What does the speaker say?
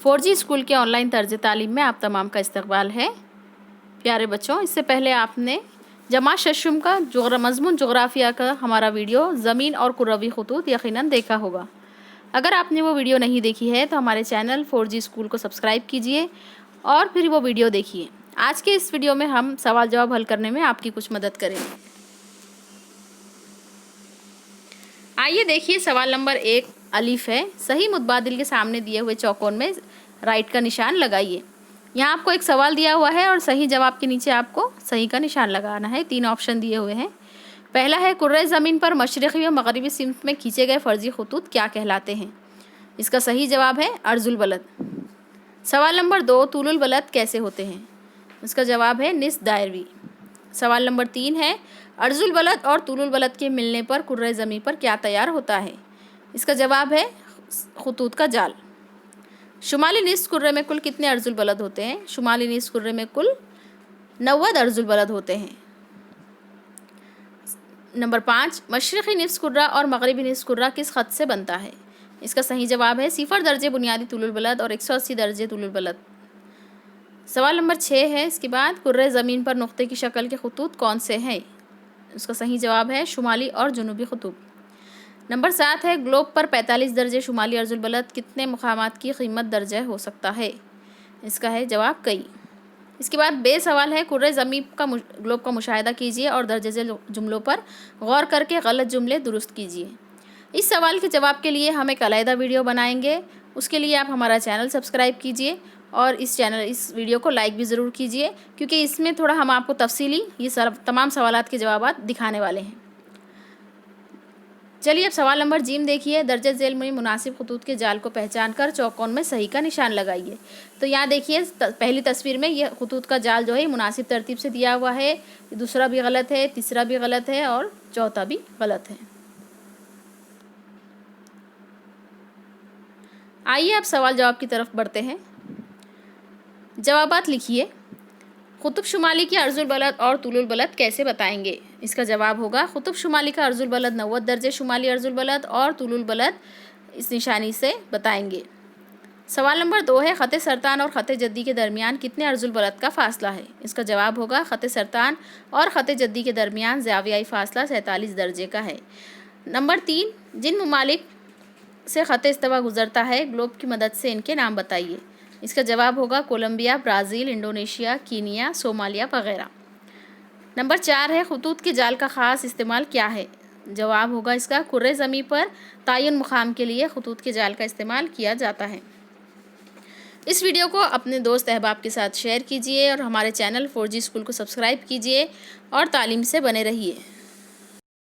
4G school के online तर्ज तालीम में आप तमाम का इस्तकबाल है। प्यारे बच्चों, इससे पहले आपने जमा शशुम का मज़मून जोग्राफिया का हमारा वीडियो ज़मीन और कुरवी खतूत यकीनन देखा होगा। अगर आपने वो वीडियो नहीं देखी है तो हमारे चैनल 4G स्कूल को सब्सक्राइब कीजिए और फिर वो वीडियो देखिए। आज के इस वीडियो में हम सवाल जवाब हल करने में आपकी कुछ मदद करेंगे। आइए देखिए, सवाल नंबर 1 अलीफ है। सही मुतबादिल के सामने दिए हुए चौकोन में राइट का निशान लगाइए। यहाँ आपको एक सवाल दिया हुआ है और सही जवाब के नीचे आपको सही का निशान लगाना है। 3 ऑप्शन दिए हुए हैं। पहला है, कुर्रे ज़मीन पर मशरक़ी व मगरबी सिमत में खींचे गए फ़र्जी खतूत क्या कहलाते हैं? इसका सही जवाब है अर्जुल बलद। सवाल नंबर 2, तूलुल बलद कैसे होते हैं? इसका जवाब है निस दायरवी। सवाल नंबर 3 है, अर्जुल बलद और तूलुल बलद के मिलने पर कुर्रे ज़मीन पर क्या तैयार होता है? इसका जवाब है खतूत का जाल। शुमाली निस्फ कुर्रे में कुल कितने अर्जुल बलद होते हैं? शुमाली निस्फ कुर्रे में कुल 90 अर्जुल बलद होते हैं। नंबर 5, मशरक़ी निस्फ कुर्रा और मगरबी निस्फ कुर्रा किस ख़त से बनता है? इसका सही जवाब है 0 दर्जे बुनियादी तूलुल बलद और 180 दर्जे तूलुल बलद। सवाल नंबर 6 है, इसके बाद कुर्रे ज़मीन पर नुक़्ते की शक्ल के खतूत कौन से हैं? उसका सही जवाब है शुमाली और जनूबी खतूत। नंबर 7 है, ग्लोब पर 45 दर्जे शुमाली अर्जुल बलद कितने मुकामात की कीमत दर्ज हो सकता है? इसका है जवाब कई। इसके बाद बे सवाल है, कुर्रे ज़मीन का ग्लोब का मुशाहिदा कीजिए और दर्जे झेल जुमलों पर गौर करके गलत जुमले दुरुस्त कीजिए। इस सवाल के जवाब के लिए हम एक अलहदा वीडियो बनाएंगे। उसके लिए आप हमारा चैनल सब्सक्राइब कीजिए और इस वीडियो को लाइक भी ज़रूर कीजिए, क्योंकि इसमें थोड़ा हम आपको तफसीली तमाम सवालात के जवाब दिखाने वाले हैं। चलिए अब सवाल नंबर जीम देखिए। दर्जे झेल में मुनासिब खतूत के जाल को पहचान कर चौकोन में सही का निशान लगाइए। तो यहाँ देखिए, पहली तस्वीर में ये खतूत का जाल जो है मुनासिब तरतीब से दिया हुआ है। दूसरा भी गलत है, तीसरा भी गलत है और चौथा भी गलत है। आइए अब सवाल जवाब की तरफ बढ़ते हैं। जवाबात लिखिए। कुतुब शुमाली की अर्जुल बलद और तूलुल बलद कैसे बताएंगे? इसका जवाब होगा कुतुब शुमाली का अर्जुल बलद 90 दर्जे शुमाली अर्जुल बलद और तूलुल बलद इस निशानी से बताएंगे। सवाल नंबर 2 है, ख़त सरतान और ख़त जद्दी के दरमियान कितने अर्जुल बलद का फ़ासला है? इसका जवाब होगा ख़त सरतान और ख़त जद्दी के दरमियान ज़ावियाई फ़ासला 47 दर्जे का है। नंबर 3, जिन ममालिक से ख़त इस्तवा गुज़रता है ग्लोब की मदद से इनके नाम बताइए। इसका जवाब होगा Colombia, Brazil, Indonesia, Kenya, Somalia वगैरह। नंबर 4 है, खतूत के जाल का ख़ास इस्तेमाल क्या है? जवाब होगा इसका कुर्रे ज़मीन पर तायुन मुकाम के लिए खतूत के जाल का इस्तेमाल किया जाता है। इस वीडियो को अपने दोस्त अहबाब के साथ शेयर कीजिए और हमारे चैनल 4G स्कूल को सब्सक्राइब कीजिए और तालीम से बने रहिए।